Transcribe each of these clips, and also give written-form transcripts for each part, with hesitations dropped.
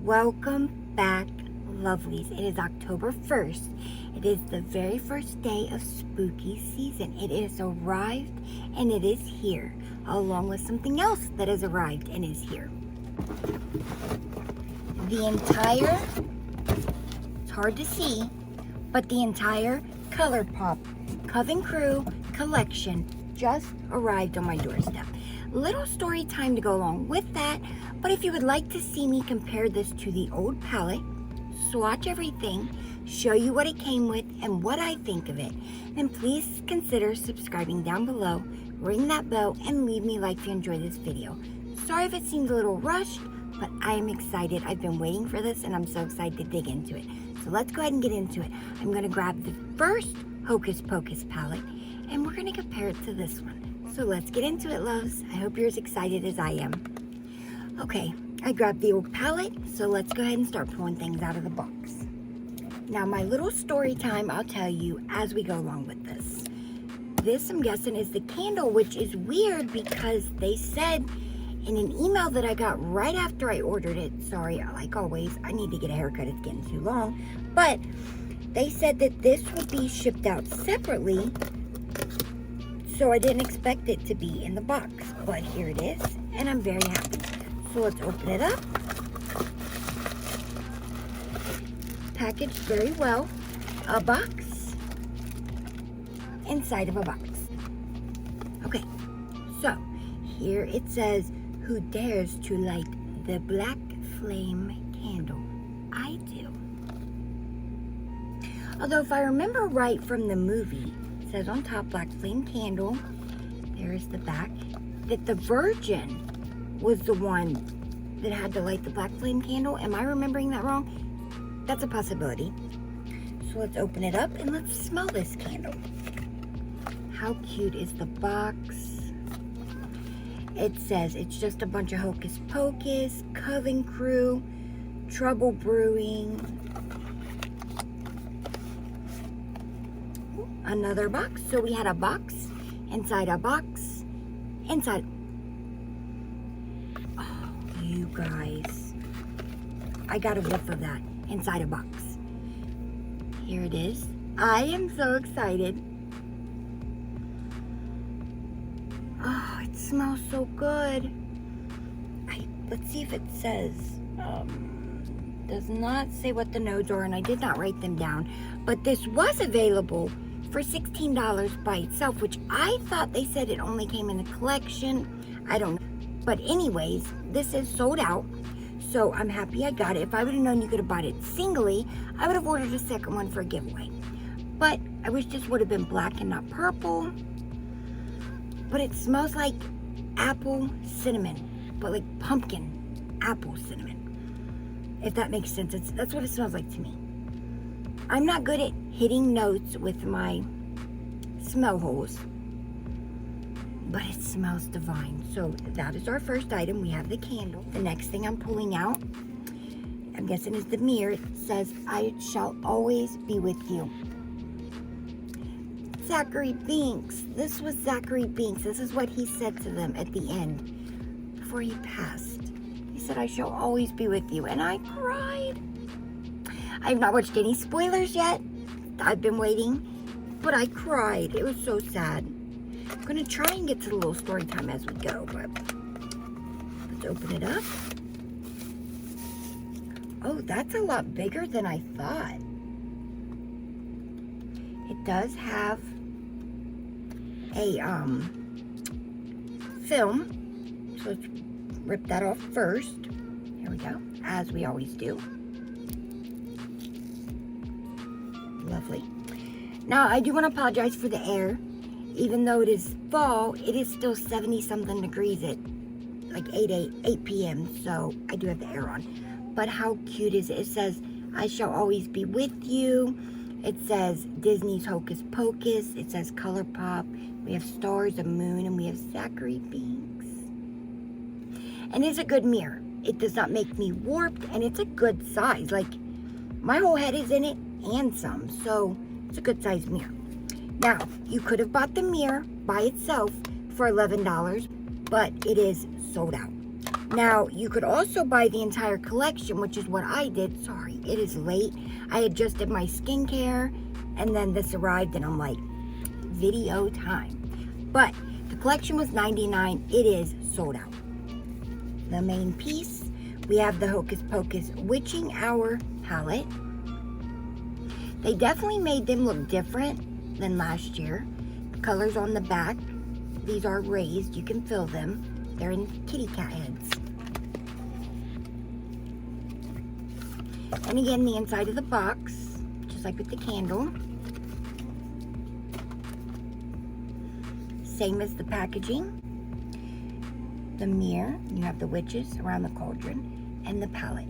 Welcome back, lovelies. It is October 1st. It is the very first day of spooky season. It has arrived and it is here, along with something else that has arrived and is here. The entire, it's hard to see, but the entire Colourpop Coven Crew collection just arrived on my doorstep. Little story time to go along with that, but if you would like to see me compare this to the old palette, swatch everything, show you what it came with and what I think of it, then please consider subscribing down below, ring that bell, and leave me a like if you enjoy this video. Sorry if it seems a little rushed, but I am excited. I've been waiting for this and I'm so excited to dig into it. So let's go ahead and get into it. I'm going to grab the first Hocus Pocus palette and we're going to compare it to this one. So let's get into it, loves. I hope you're as excited as I am. Okay, I grabbed the old palette, so let's go ahead and start pulling things out of the box. Now, my little story time, I'll tell you as we go along with this. This, I'm guessing, is the candle, which is weird because they said in an email that I got right after I ordered it, sorry, like always, I need to get a haircut, it's getting too long, but they said that this would be shipped out separately. So I didn't expect it to be in the box, but here it is, and I'm very happy. So let's open it up. Packaged very well. A box inside of a box. Okay, so here it says, "Who dares to light the black flame candle?" I do. Although if I remember right from the movie, it says on top, black flame candle. There is the back. That the Virgin was the one that had to light the black flame candle. Am I remembering that wrong? That's a possibility. So let's open it up and let's smell this candle. How cute is the box? It says it's just a bunch of Hocus Pocus, Coven Crew, Trouble Brewing. Another box. So we had a box inside a box inside. Oh, you guys, I got a whiff of that inside a box. Here it is. I am so excited. Oh, it smells so good. Let's see if it says, does not say what the notes are, and I did not write them down, but this was available for $16 by itself, which I thought they said it only came in a collection. I don't know. But anyways, this is sold out, so I'm happy I got it. If I would have known you could have bought it singly, I would have ordered a second one for a giveaway. But I wish this would have been black and not purple. But it smells like apple cinnamon, but like pumpkin apple cinnamon, if that makes sense. That's what it smells like to me. I'm not good at hitting notes with my smell holes, but it smells divine. So that is our first item. We have the candle. The next thing I'm pulling out, I'm guessing, is the mirror. It says, "I shall always be with you." Zachary Binks. This was Zachary Binks. This is what he said to them at the end before he passed. He said, "I shall always be with you," and I cried. I have not watched any spoilers yet. I've been waiting, but I cried. It was so sad. I'm going to try and get to the little story time as we go, but let's open it up. Oh, that's a lot bigger than I thought. It does have a film, so let's rip that off first. Here we go, as we always do. Lovely. Now, I do want to apologize for the air. Even though it is fall, it is still 70-something degrees at like 8 p.m. So I do have the air on. But how cute is it? It says, "I shall always be with you." It says Disney's Hocus Pocus. It says Colourpop. We have stars, a moon, and we have Zachary Binks. And it's a good mirror. It does not make me warped, and it's a good size. Like, my whole head is in it and some, so it's a good size mirror. Now, you could have bought the mirror by itself for $11, but it is sold out. Now, you could also buy the entire collection, which is what I did. Sorry, it is late. I had just did my skincare, and then this arrived, and I'm like, video time. But the collection was $99. It is sold out. The main piece, we have the Hocus Pocus Witching Hour palette. They definitely made them look different than last year. The colors on the back, these are raised. You can feel them. They're in kitty cat heads. And again, the inside of the box, just like with the candle. Same as the packaging. The mirror, you have the witches around the cauldron, and the palette.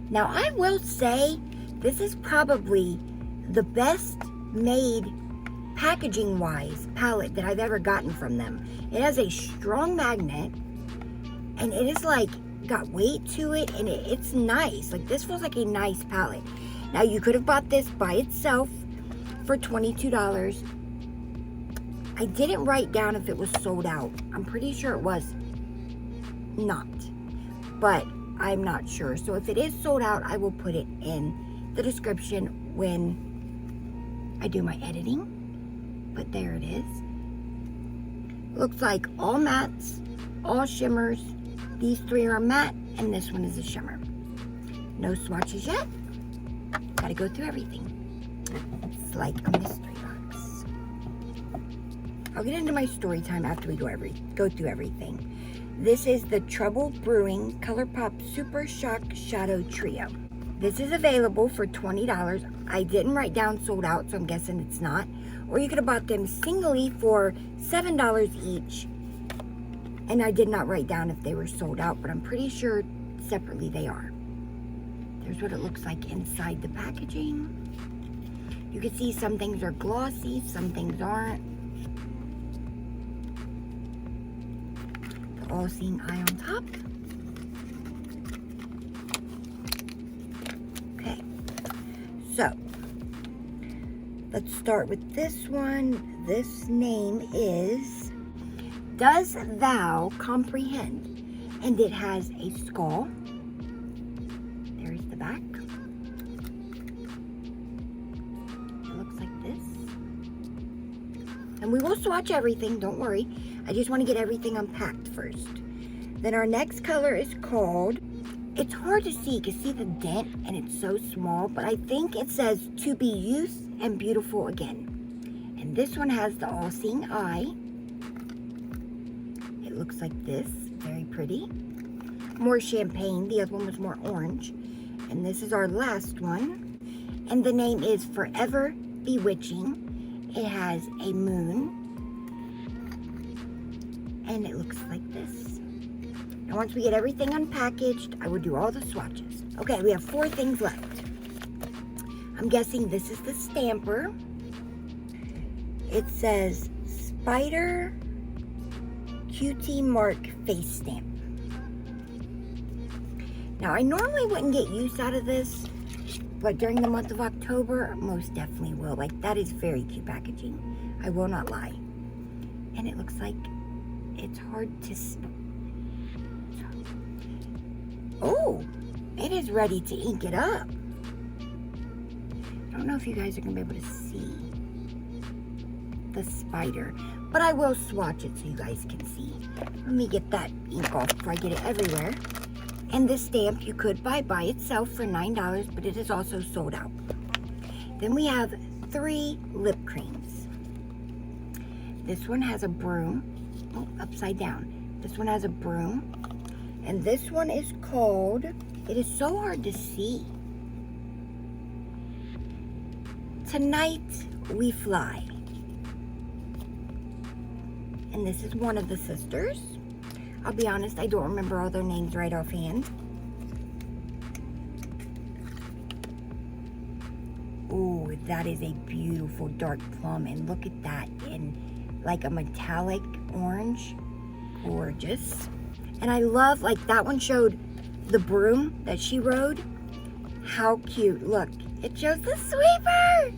Now, I will say, this is probably the best made packaging-wise palette that I've ever gotten from them. It has a strong magnet, and it is like got weight to it, and it's nice. Like, this feels like a nice palette. Now, you could have bought this by itself for $22. I didn't write down if it was sold out. I'm pretty sure it was not, but I'm not sure. So if it is sold out, I will put it in the description when I do my editing. But there it is. Looks like all mattes, all shimmers. These three are matte, and this one is a shimmer. No swatches yet. Gotta go through everything. It's like a mystery box. I'll get into my story time after we go through everything. This is the Trouble Brewing Colourpop Super Shock Shadow Trio. This is available for $20. I didn't write down sold out, so I'm guessing it's not. Or you could have bought them singly for $7 each. And I did not write down if they were sold out, but I'm pretty sure separately they are. There's what it looks like inside the packaging. You can see some things are glossy, some things aren't. The all-seeing eye on top. Okay, so let's start with this one. This name is Does Thou Comprehend? And it has a skull. There's the back. It looks like this. And we will swatch everything, don't worry. I just want to get everything unpacked first. Then our next color is called, it's hard to see, you can see the dent and it's so small, but I think it says To Be Youth and Beautiful Again. And this one has the all-seeing eye. It looks like this, very pretty. More champagne, the other one was more orange. And this is our last one. And the name is Forever Bewitching. It has a moon. And it looks like this. And once we get everything unpackaged, I will do all the swatches. Okay, we have 4 things left. I'm guessing this is the stamper. It says Spider Cutie Mark Face Stamp. Now, I normally wouldn't get use out of this, but during the month of October, most definitely will. Like, that is very cute packaging. I will not lie. And it looks like it's hard to... Oh, it is ready to ink it up. I don't know if you guys are going to be able to see the spider, but I will swatch it so you guys can see. Let me get that ink off before I get it everywhere. And this stamp you could buy by itself for $9, but it is also sold out. Then we have 3 lip creams. This one has a broom. Oh, upside down. This one has a broom. And this one is called, it is so hard to see. Tonight We Fly. And this is one of the sisters. I'll be honest, I don't remember all their names right offhand. Oh, that is a beautiful dark plum. And look at that in like a metallic orange. Gorgeous. And I love, like, that one showed the broom that she rode. How cute. Look, it shows the sweeper.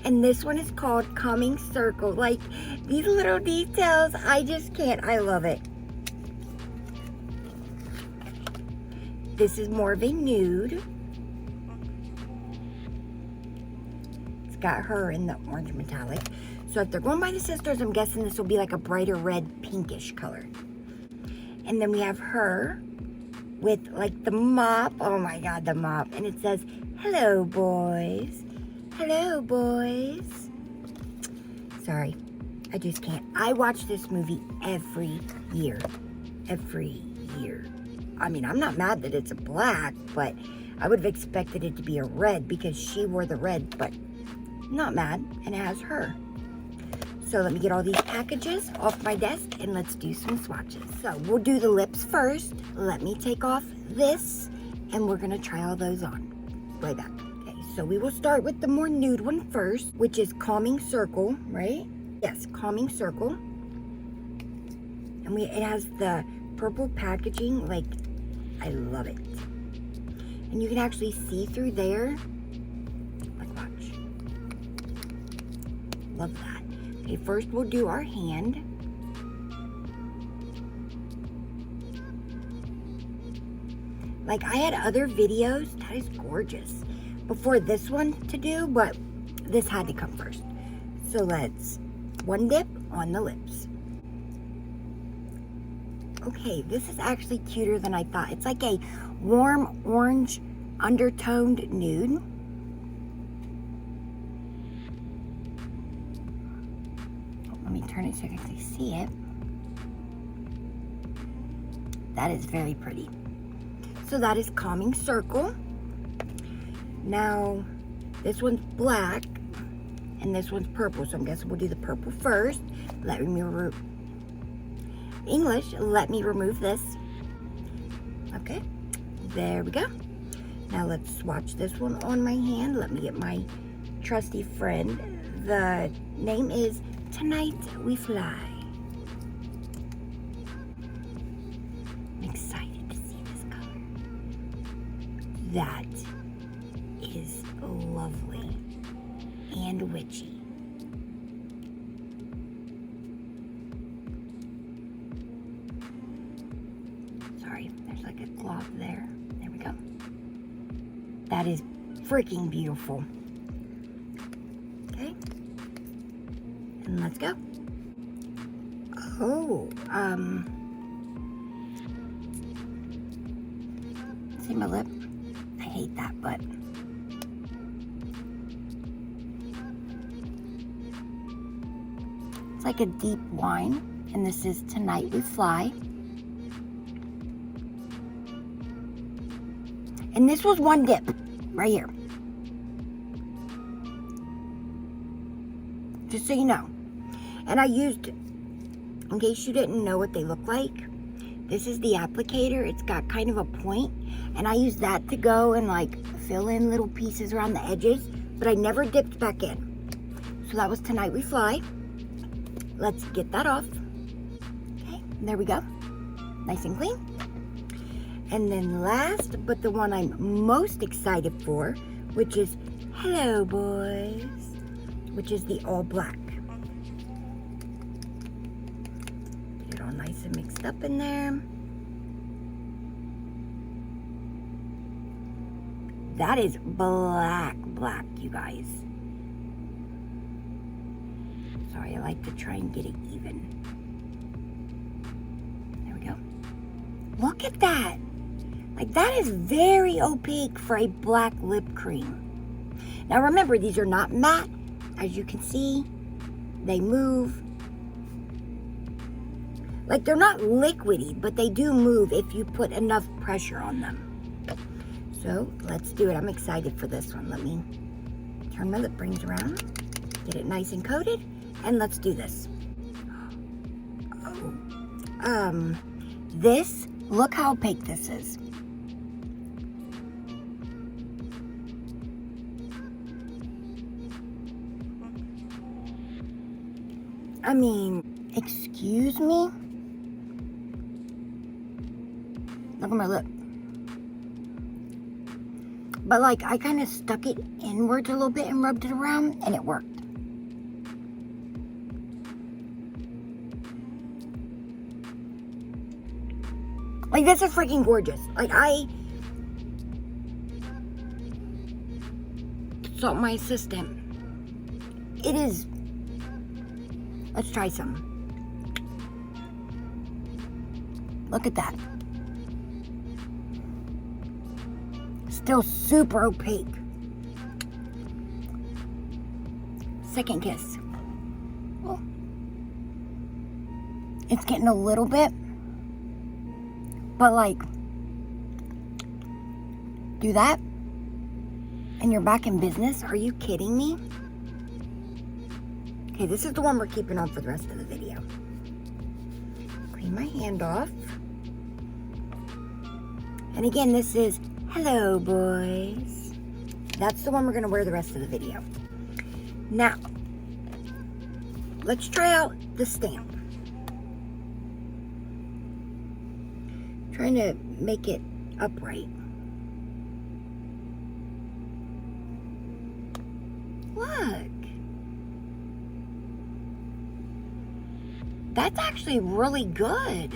And this one is called Coming Circle. Like, these little details, I just can't. I love it. This is more of a nude. It's got her in the orange metallic. So if they're going by the sisters, I'm guessing this will be like a brighter red pinkish color. And then we have her with like the mop. Oh my God, the mop. And it says, hello, boys. Hello, boys. Sorry, I just can't. I watch this movie every year. Every year. I mean, I'm not mad that it's a black, but I would have expected it to be a red because she wore the red, but not mad. And it has her. So let me get all these packages off my desk and let's do some swatches. So we'll do the lips first. Let me take off this and we're gonna try all those on. Right back. Okay, so we will start with the more nude one first, which is Calming Circle, right? Yes, Calming Circle. And it has the purple packaging, like, I love it. And you can actually see through there. Like, watch. Love that. Okay, first we'll do our hand. Like, I had other videos, that is gorgeous, before this one to do, but this had to come first. So let's one dip on the lips. Okay, this is actually cuter than I thought. It's like a warm orange undertoned nude. Let me turn it so you can actually see it. That is very pretty. So that is Calming Circle. Now, this one's black, and this one's purple, so I'm guessing we'll do the purple first. Let me remove this. Okay, there we go. Now let's swatch this one on my hand. Let me get my trusty friend. The name is Tonight We Fly. I'm excited to see this color. That is lovely and witchy. Sorry, there's like a glob there. There we go. That is freaking beautiful. Okay. And let's go. Oh, see my lip? I hate that, but it's like a deep wine, and this is Tonight We Fly. And this was one dip, right here. Just so you know. And I used, in case you didn't know what they look like, this is the applicator. It's got kind of a point, and I use that to go and like fill in little pieces around the edges, but I never dipped back in. So that was Tonight We Fly. Let's get that off. Okay, there we go. Nice and clean. And then last, but the one I'm most excited for, which is Hello Boys, which is the all black. Get it all nice and mixed up in there. That is black, you guys. Sorry, I like to try and get it even. There we go. Look at that. Like, that is very opaque for a black lip cream. Now remember, these are not matte. As you can see, they move. Like, they're not liquidy, but they do move if you put enough pressure on them. So let's do it. I'm excited for this one. Let me turn my lip rings around, get it nice and coated, and let's do this. Oh, this, look how opaque this is. I mean, excuse me? Look at my lip. But like, I kind of stuck it inwards a little bit and rubbed it around, and it worked. Like, this is freaking gorgeous. Like, consult my assistant. It is, let's try some. Look at that. Still super opaque. Second kiss. Oh. It's getting a little bit, but like, do that and you're back in business? Are you kidding me? Okay, this is the one we're keeping on for the rest of the video. Clean my hand off. And again, this is Hello Boys. That's the one we're gonna wear the rest of the video. Now, let's try out the stamp. Trying to make it upright. Look. That's actually really good.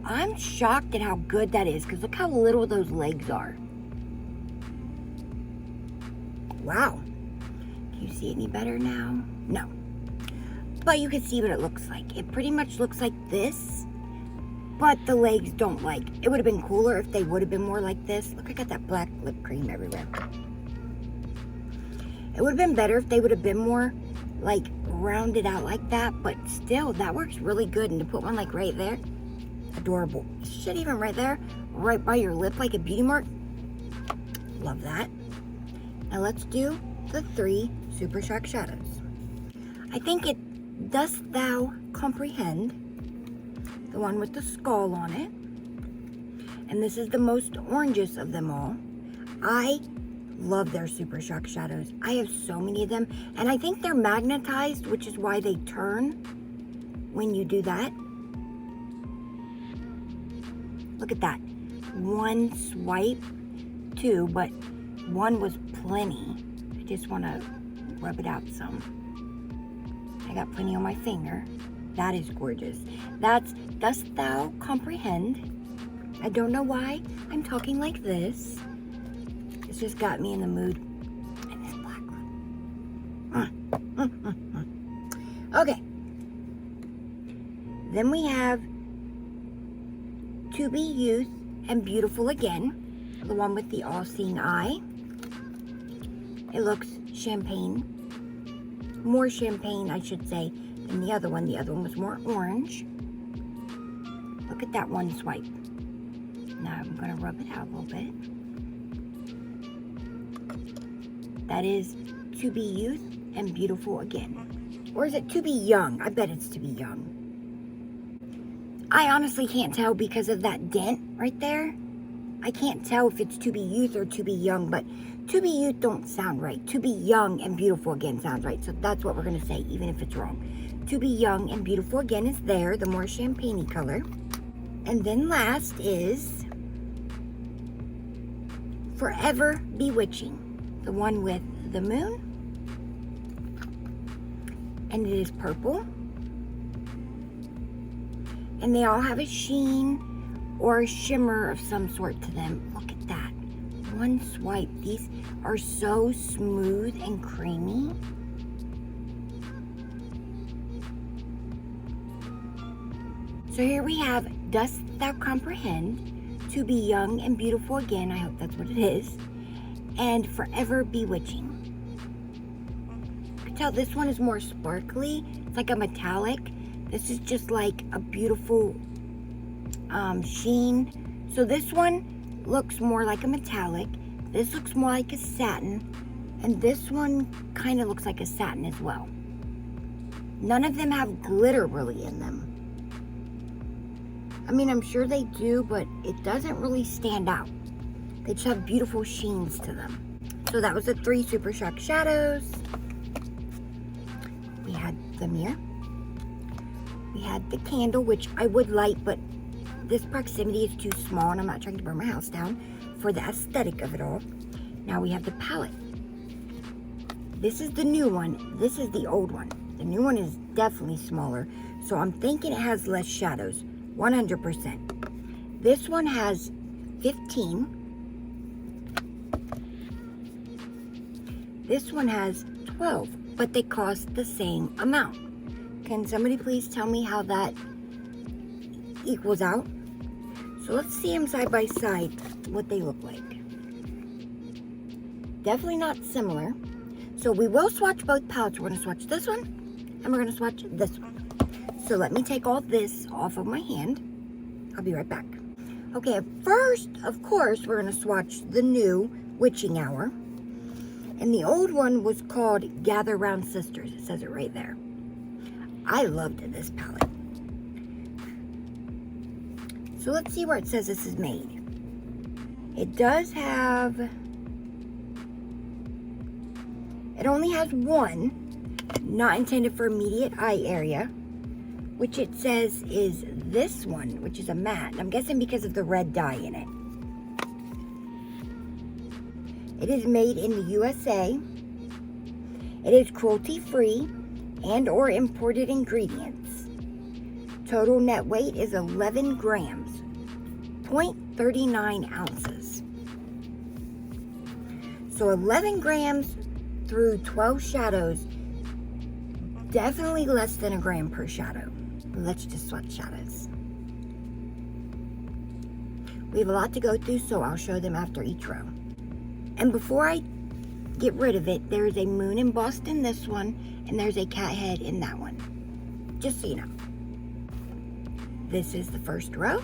I'm shocked at how good that is, because look how little those legs are. Wow. Can you see any better now? No. But you can see what it looks like. It pretty much looks like this, but the legs don't like. It would have been cooler if they would have been more like this. Look, I got that black lip cream everywhere. It would have been better if they would have been more like rounded out like that, but still, that works really good. And to put one like right there, adorable. Shit, even right there, right by your lip like a beauty mark. Love that. Now let's do the 3 Super Shock Shadows. I think it Dost Thou Comprehend, the one with the skull on it. And this is the most orangest of them all. I love their Super Shock Shadows. I have so many of them. And I think they're magnetized, which is why they turn when you do that. Look at that. 1 swipe, 2, but 1 was plenty. I just want to rub it out some. I got plenty on my finger. That is gorgeous. That's Dost Thou Comprehend. I don't know why I'm talking like this. It's just got me in the mood. And this black one. Okay. Then we have To Be Youth and Beautiful Again. The one with the all-seeing eye. It looks champagne. More champagne, I should say, than the other one. The other one was more orange. Look at that 1 swipe. Now I'm going to rub it out a little bit. That is To Be Youth and Beautiful Again. Or is it To Be Young? I bet it's To Be Young. I honestly can't tell because of that dent right there. I can't tell if it's To Be Youth or To Be Young, but To Be Youth don't sound right. To Be Young and Beautiful Again sounds right. So that's what we're going to say, even if it's wrong. To Be Young and Beautiful Again is there, the more champagne-y color. And then last is Forever Bewitching, the one with the moon. And it is purple. And they all have a sheen or a shimmer of some sort to them. Look at that. 1 swipe. These are so smooth and creamy. So here we have Dost Thou Comprehend, To Be Young and Beautiful Again. I hope that's what it is. And Forever Bewitching. You can tell this one is more sparkly. It's like a metallic. This is just like a beautiful sheen. So this one looks more like a metallic. This looks more like a satin. And this one kind of looks like a satin as well. None of them have glitter really in them. I mean, I'm sure they do, but it doesn't really stand out. They just have beautiful sheens to them. So that was the 3 Super Shock Shadows. We had the mirror. We had the candle, which I would light, but this proximity is too small, and I'm not trying to burn my house down for the aesthetic of it all. Now we have the palette. This is the new one. This is the old one. The new one is definitely smaller, so I'm thinking it has less shadows, 100%. This one has $15. This one has 12, but they cost the same amount. Can somebody please tell me how that equals out? So let's see them side by side, what they look like. Definitely not similar. So we will swatch both palettes. We're going to swatch this one, and we're going to swatch this one. So let me take all this off of my hand. I'll be right back. Okay, first, of course, we're going to swatch the new Witching Hour. And the old one was called Gather Round Sisters. It says it right there. I loved this palette. So let's see where it says this is made. It does have, it only has one, not intended for immediate eye area, which it says is this one, which is a matte. I'm guessing because of the red dye in it. It is made in the USA. It is cruelty-free and or imported ingredients. Total net weight is 11 grams, 0.39 ounces. So 11 grams through 12 shadows, definitely less than a gram per shadow. Let's just swatch shadows. We have a lot to go through, so I'll show them after each row. And before I get rid of it, there's a moon embossed in this one, and there's a cat head in that one. Just so you know. This is the first row.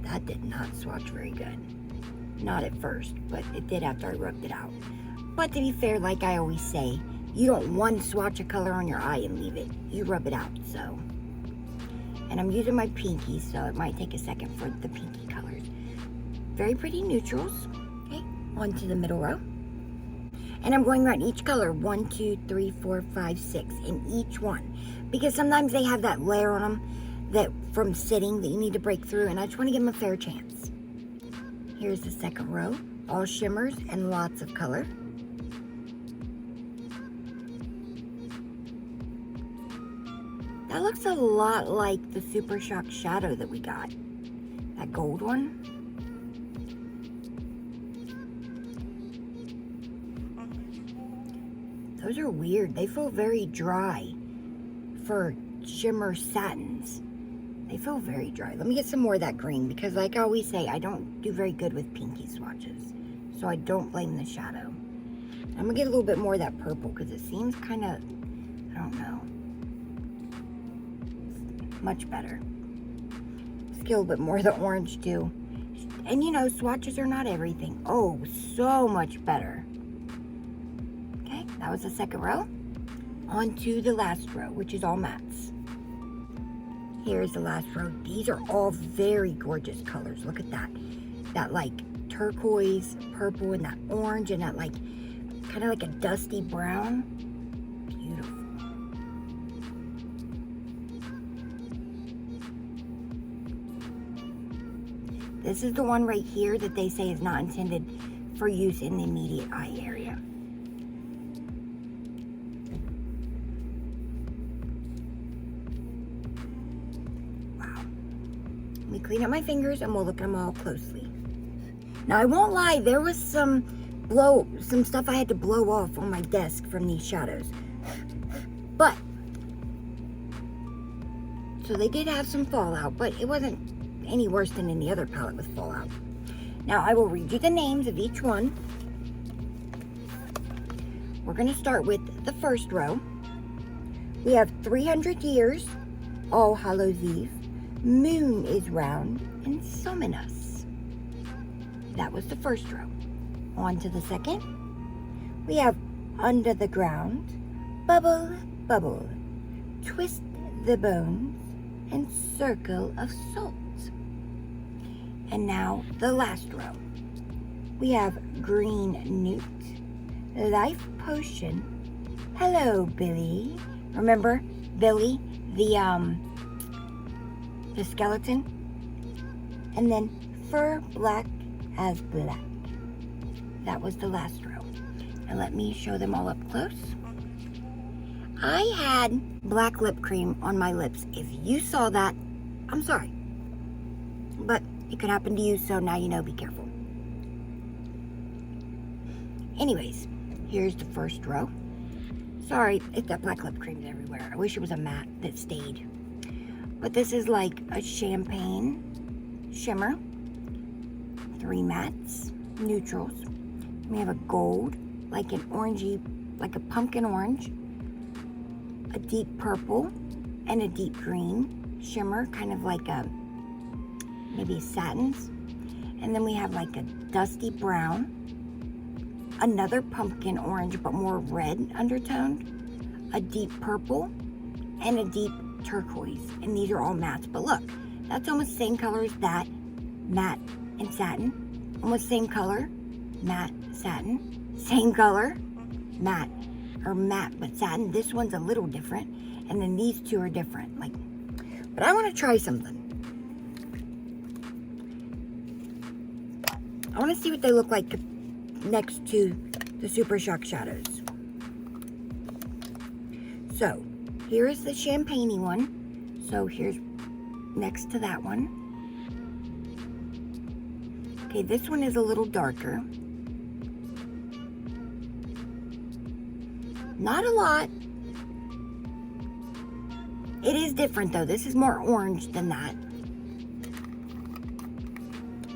That did not swatch very good. Not at first, but it did after I rubbed it out. But to be fair, like I always say, you don't one swatch a color on your eye and leave it. You rub it out, so. And I'm using my pinky, so it might take a second for the pinky colors. Very pretty neutrals. Okay, on to the middle row. And I'm going around each color, 1, 2, 3, 4, 5, 6, in each one. Because sometimes they have that layer on them that from sitting that you need to break through, and I just want to give them a fair chance. Here's the second row, all shimmers and lots of color. That looks a lot like the Super Shock shadow that we got. That gold one. Those are weird. They feel very dry for shimmer satins. They feel very dry. Let me get some more of that green because like I always say, I don't do very good with pinky swatches. So I don't blame the shadow. I'm going to get a little bit more of that purple because it seems kind of, I don't know. Much better. Let's get a little bit more of the orange too. And you know, swatches are not everything. Oh, so much better. Okay, that was the second row. On to the last row, which is all mattes. Here's the last row. These are all very gorgeous colors. Look at that. That like turquoise, purple, and that orange, and that like, kind of like a dusty brown. Beautiful. This is the one right here that they say is not intended for use in the immediate eye area. Wow. Let me clean up my fingers and we'll look at them all closely. Now I won't lie, there was some stuff I had to blow off on my desk from these shadows. But, so they did have some fallout, but it wasn't any worse than any other palette with fallout. Now I will read you the names of each one. We're going to start with the first row. We have 300 Years, All Hallows Eve, Moon is Round, and Summon Us. That was the first row. On to the second. We have Under the Ground, Bubble, Bubble, Twist the Bones, and Circle of Salt. And now the last row. We have Green Newt, Life Potion, Hello Billy. Remember Billy, the skeleton? And then Fur Black as Black. That was the last row. And let me show them all up close. I had black lip cream on my lips. If you saw that, I'm sorry. But it could happen to you, so now you know, be careful. Anyways, here's the first row. Sorry, it's that black lip cream's everywhere. I wish it was a matte that stayed. But this is like a champagne shimmer. 3 mattes, neutrals. We have a gold, like an orangey, like a pumpkin orange. A deep purple and a deep green shimmer, kind of like a, maybe a satins. And then we have like a dusty brown. Another pumpkin orange, but more red undertoned. A deep purple and a deep turquoise. And these are all mattes. But look, that's almost the same color as that. Matte and satin. Almost same color. Matte, satin. Same color. Matte. Or matte, but satin. This one's a little different. And then these two are different. Like, but I want to try something. I want to see what they look like next to the Super Shock Shadows. So, here is the champagne-y one. So here's next to that one. Okay, this one is a little darker. Not a lot. It is different though. This is more orange than that.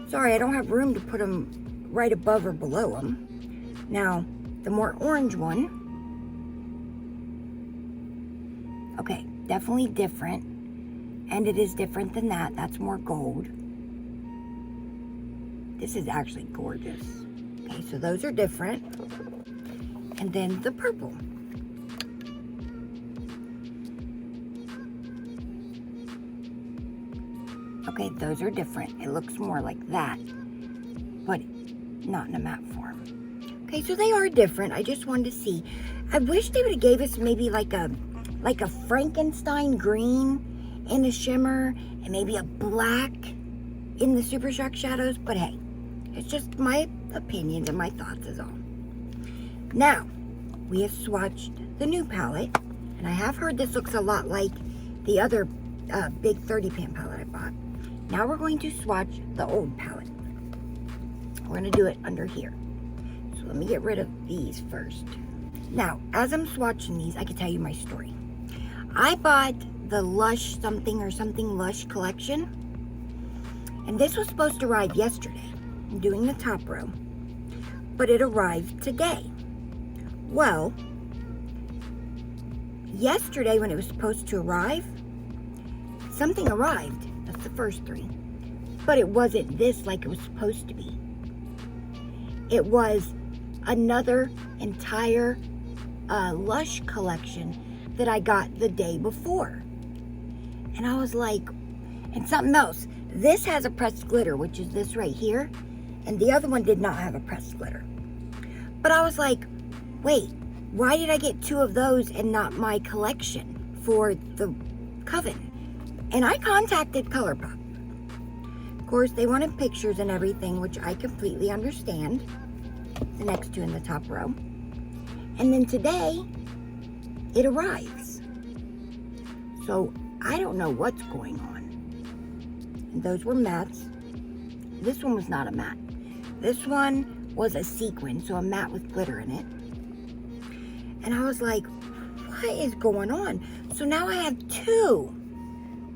Sorry, I don't have room to put them right above or below them. Now, the more orange one. Okay, definitely different. And it is different than that. That's more gold. This is actually gorgeous. Okay, so those are different. And then the purple. Okay, those are different. It looks more like that, but not in a matte form. Okay, so they are different. I just wanted to see. I wish they would have gave us maybe like a Frankenstein green in the shimmer and maybe a black in the Super Shock Shadows, but hey, it's just my opinions and my thoughts is all. Now, we have swatched the new palette, and I have heard this looks a lot like the other big 30 pan palette I bought. Now we're going to swatch the old palette. We're going to do it under here. So let me get rid of these first. Now, as I'm swatching these, I can tell you my story. I bought the Lush something or something Lush collection. And this was supposed to arrive yesterday. I'm doing the top row. But it arrived today. Well, yesterday when it was supposed to arrive, something arrived. That's the first 3. But it wasn't this like it was supposed to be. It was another entire Lush collection that I got the day before. And I was like, and something else. This has a pressed glitter, which is this right here. And the other one did not have a pressed glitter. But I was like, wait, why did I get 2 of those and not my collection for the Coven? And I contacted Colourpop. Of course, they wanted pictures and everything, which I completely understand. The next 2 in the top row. And then today, it arrives. So, I don't know what's going on. And those were mattes. This one was not a matte. This one was a sequin, so a matte with glitter in it. And I was like, what is going on? So now I have 2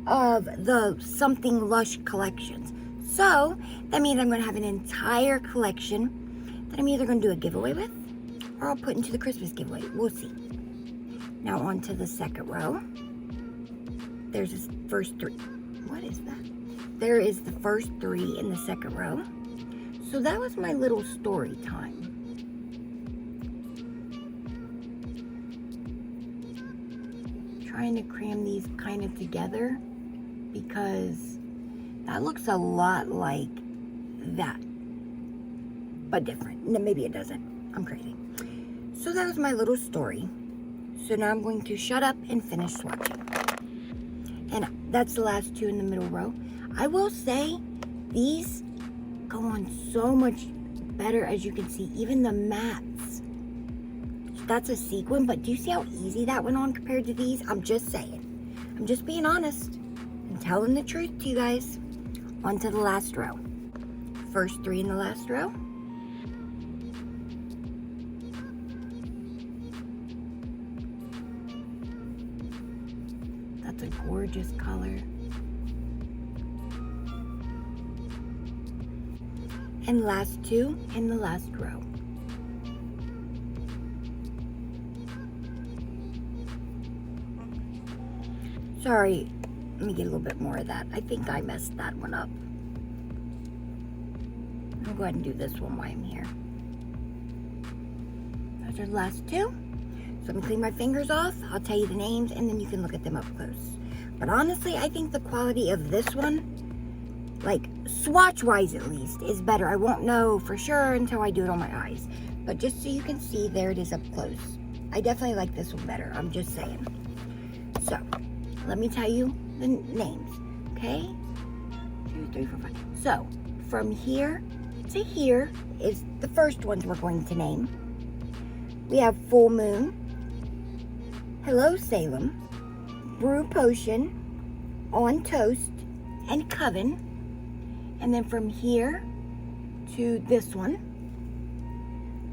of the something Lush collections. So that means I'm going to have an entire collection that I'm either going to do a giveaway with or I'll put into the Christmas giveaway. We'll see. Now on to the second row. There's this first 3. What is that? There is the first 3 in the second row. So that was my little story time. Trying to cram these kind of together because that looks a lot like that, but different. No, maybe it doesn't. I'm crazy. So that was my little story. So now I'm going to shut up and finish swatching. And that's the last 2 in the middle row. I will say these go on so much better, as you can see. Even the mattes. that's a sequin, but do you see how easy that went on compared to these? I'm just saying. I'm just being honest and telling the truth to you guys. On to the last row. First 3 in the last row. That's a gorgeous color. And last 2 in the last row. Sorry, let me get a little bit more of that. I think I messed that one up. I'll go ahead and do this one while I'm here. Those are the last 2. So I'm gonna clean my fingers off. I'll tell you the names and then you can look at them up close. But honestly, I think the quality of this one, like swatch-wise at least, is better. I won't know for sure until I do it on my eyes. But just so you can see, there it is up close. I definitely like this one better, I'm just saying. So, let me tell you the names, okay? 2, 3, 4, 5. So, from here to here is the first ones we're going to name. We have Full Moon, Hello Salem, Brew Potion, On Toast, and Coven. And then from here to this one,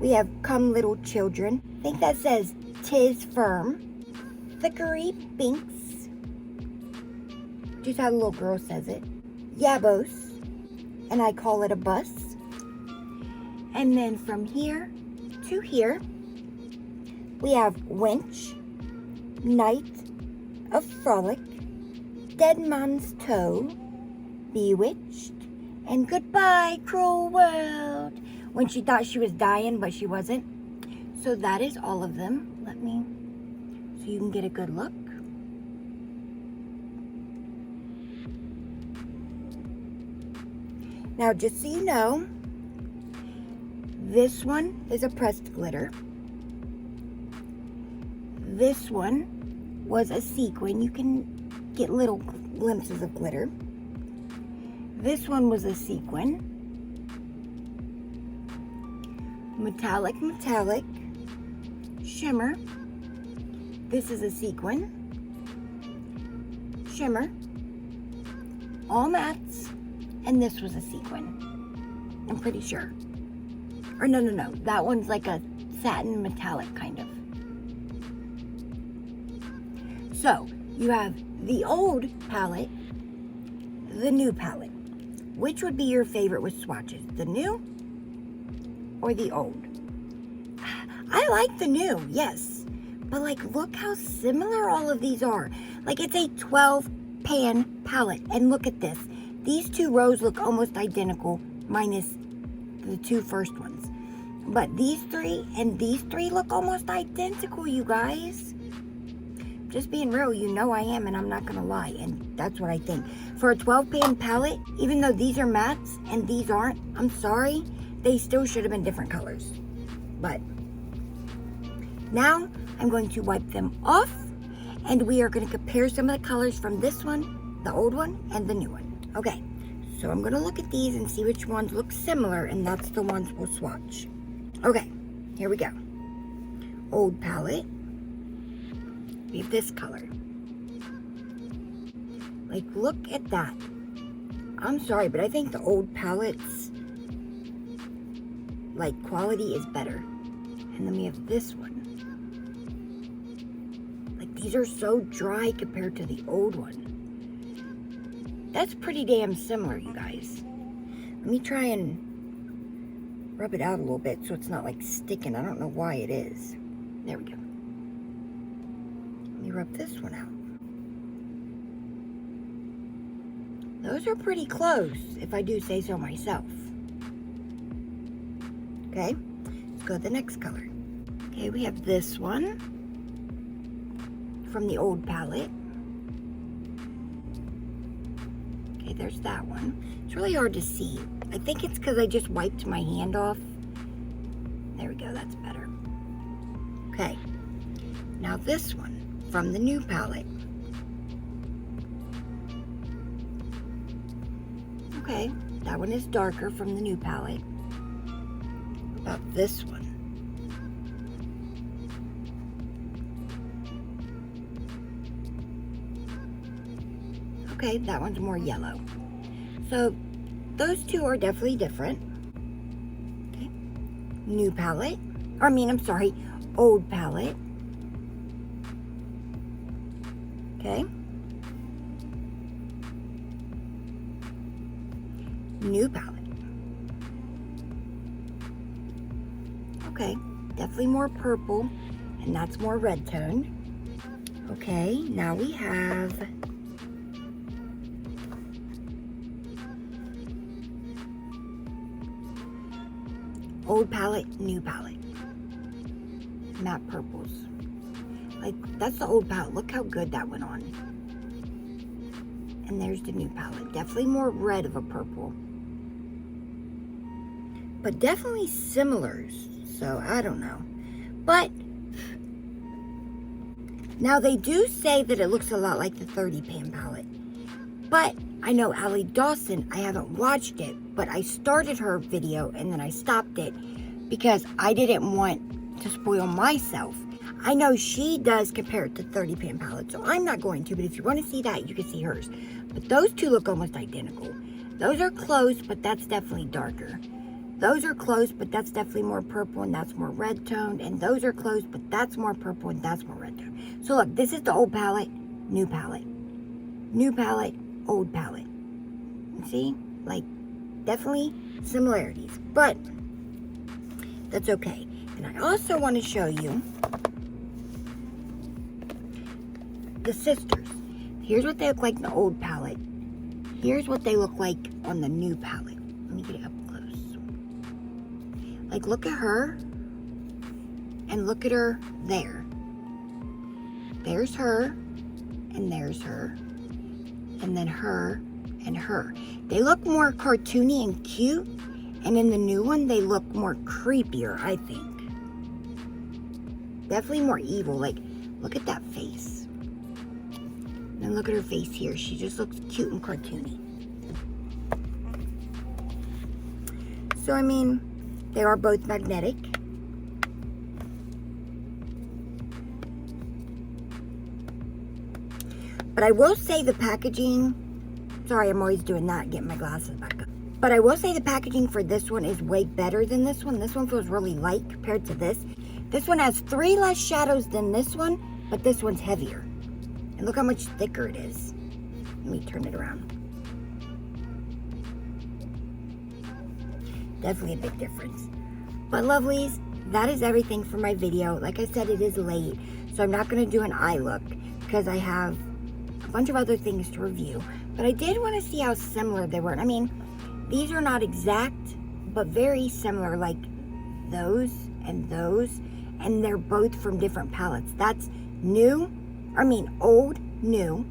we have Come Little Children. I think that says Tis Firm, Thickery Binks, just how the little girl says it, Yabos, and I Call It a Bus. And then from here to here, we have Wench, Night of Frolic, Dead Man's Toe, Bewitched, and Goodbye Cruel World, when she thought she was dying but she wasn't. So that is all of them. So you can get a good look. Now, just so you know, this one is a pressed glitter. This one was a sequin. You can get little glimpses of glitter. This one was a sequin. Metallic, shimmer. This is a sequin. Shimmer. All mattes. And this was a sequin. I'm pretty sure. Or no. That one's like a satin metallic kind of. So, you have the old palette, the new palette. Which would be your favorite with swatches? The new or the old? I like the new, yes. But like, look how similar all of these are. Like, it's a 12-pan palette. And look at this. These 2 rows look almost identical, minus the 2 first ones. But these 3 and these 3 look almost identical, you guys. Just being real, you know I am, and I'm not gonna lie, and that's what I think. For a 12-pan palette, even though these are mattes and these aren't, I'm sorry, they still should have been different colors. But now I'm going to wipe them off, and we are gonna compare some of the colors from this one, the old one, and the new one. Okay, so I'm gonna look at these and see which ones look similar, and that's the ones we'll swatch. Okay, here we go. Old palette. We have this color. Like, look at that. I'm sorry, but I think the old palette's like quality is better. And then we have this one. Like, these are so dry compared to the old one. That's pretty damn similar, you guys. Let me try and rub it out a little bit so it's not like sticking. I don't know why it is. There we go. Let me rub this one out. Those are pretty close, if I do say so myself. Okay, let's go to the next color. Okay, we have this one from the old palette. Okay, there's that one. It's really hard to see. I think it's because I just wiped my hand off. There we go, that's better. Okay, now this one from the new palette. Okay, that one is darker from the new palette. What about this one? Okay, that one's more yellow. So those two are definitely different. Okay, new palette. I'm sorry, old palette. Okay. New palette. Okay, definitely more purple, and that's more red toned. Okay, now we have old palette, new palette. Matte purples. Like, that's the old palette. Look how good that went on. And there's the new palette. Definitely more red of a purple. But definitely similars. So, I don't know. But, now they do say that it looks a lot like the 30 pan palette. But, I know Allie Dawson, I haven't watched it, but I started her video and then I stopped it because I didn't want to spoil myself. I know she does compare it to 30 pan palette, so I'm not going to, but if you want to see that, you can see hers. But those two look almost identical. Those are close, but that's definitely darker. Those are close, but that's definitely more purple and that's more red toned. And those are close, but that's more purple and that's more red toned. So look, this is the old palette, new palette. New palette, old palette. See? Like, definitely similarities. But, that's okay. And I also want to show you the sisters. Here's what they look like in the old palette. Here's what they look like on the new palette. Let me get it up close. Like, look at her and look at her there. There's her and there's her and then her and her. They look more cartoony and cute, and in the new one they look more creepier, I think. Definitely more evil. Like, look at that face. And look at her face here. She just looks cute and cartoony. So, I mean, they are both magnetic. But I will say the packaging, sorry, I'm always doing that, getting my glasses back up. But I will say the packaging for this one is way better than this one. This one feels really light compared to this. This one has 3 less shadows than this one, but this one's heavier. And look how much thicker it is. Let me turn it around. Definitely a big difference. But lovelies, that is everything for my video. Like I said, it is late, so I'm not going to do an eye look because I have a bunch of other things to review. But I did want to see how similar they were. I mean, these are not exact, but very similar, like those, and they're both from different palettes. That's old, new,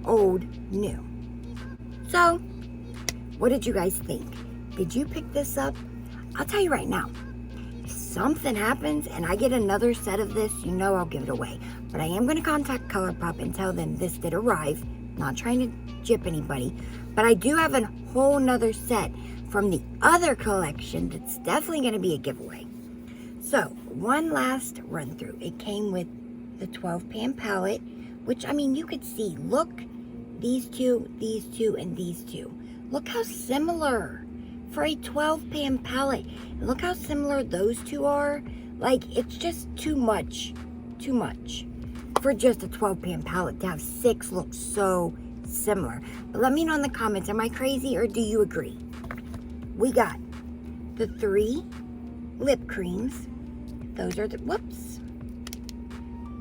old, new. So, what did you guys think? Did you pick this up? I'll tell you right now, if something happens and I get another set of this, you know I'll give it away. But I am going to contact Colourpop and tell them this did arrive. Not trying to jip anybody, but I do have a whole nother set from the other collection that's definitely going to be a giveaway. So, one last run through. It came with the 12 pan palette, which, I mean, you could see, look, these two, and these two. Look how similar for a 12 pan palette. And look how similar those two are. Like, it's just too much for just a 12 pan palette to have 6 look so similar. But let me know in the comments, am I crazy or do you agree? We got the 3 lip creams. Those are the,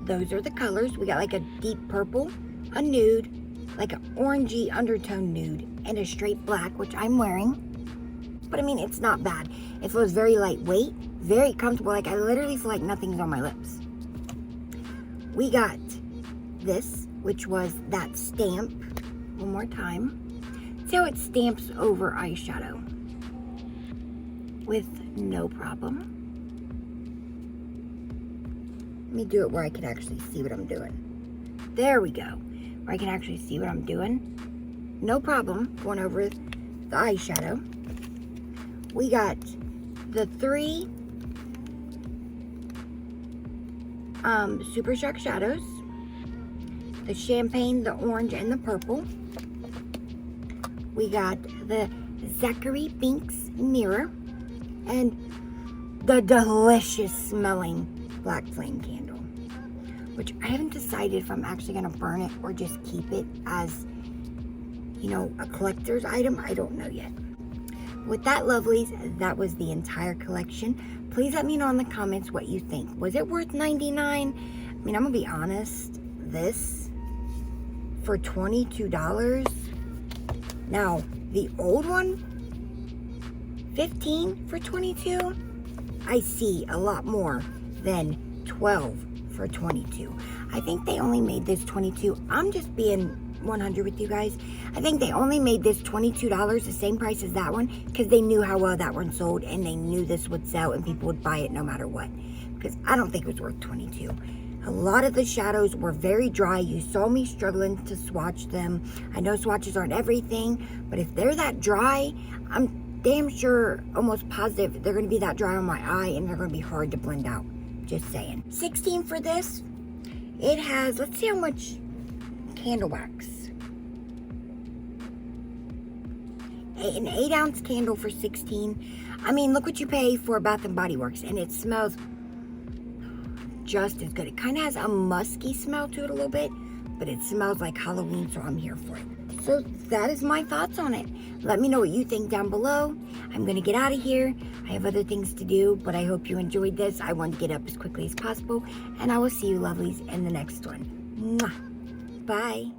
those are the colors. We got like a deep purple, a nude, like an orangey undertone nude, and a straight black, which I'm wearing. But I mean, it's not bad. It feels very lightweight, very comfortable. Like, I literally feel like nothing's on my lips. We got this, which was that stamp. One more time. See how it stamps over eyeshadow with no problem. Let me do it where I can actually see what I'm doing. There we go. Where I can actually see what I'm doing. No problem going over the eyeshadow. We got the 3 Super Shark shadows. the champagne, the orange, and the purple. We got the Zachary Binks mirror and the delicious smelling black flame candle, which I haven't decided if I'm actually gonna burn it or just keep it as, you know, a collector's item. I don't know yet. With that, lovelies, that was the entire collection. Please let me know in the comments what you think. Was it worth $99? I mean, I'm gonna be honest, this for $22. Now, the old one, $15 for $22. I see a lot more than $12 for $22. I think they only made this $22. I'm just being 100 with you guys. I think they only made this $22, the same price as that one, because they knew how well that one sold and they knew this would sell and people would buy it no matter what. Because I don't think it was worth $22. A lot of the shadows were very dry. You saw me struggling to swatch them. I know swatches aren't everything, but if they're that dry, I'm damn sure, almost positive, they're going to be that dry on my eye and they're going to be hard to blend out. Just saying. $16 for this. It has, let's see how much candle wax. An 8-ounce candle for $16. I mean, look what you pay for Bath & Body Works, and it smells just as good. It kind of has a musky smell to it a little bit, but it smells like Halloween, so I'm here for it. So that is my thoughts on it. Let me know what you think down below. I'm going to get out of here. I have other things to do, but I hope you enjoyed this. I want to get up as quickly as possible, and I will see you lovelies in the next one. Mwah. Bye.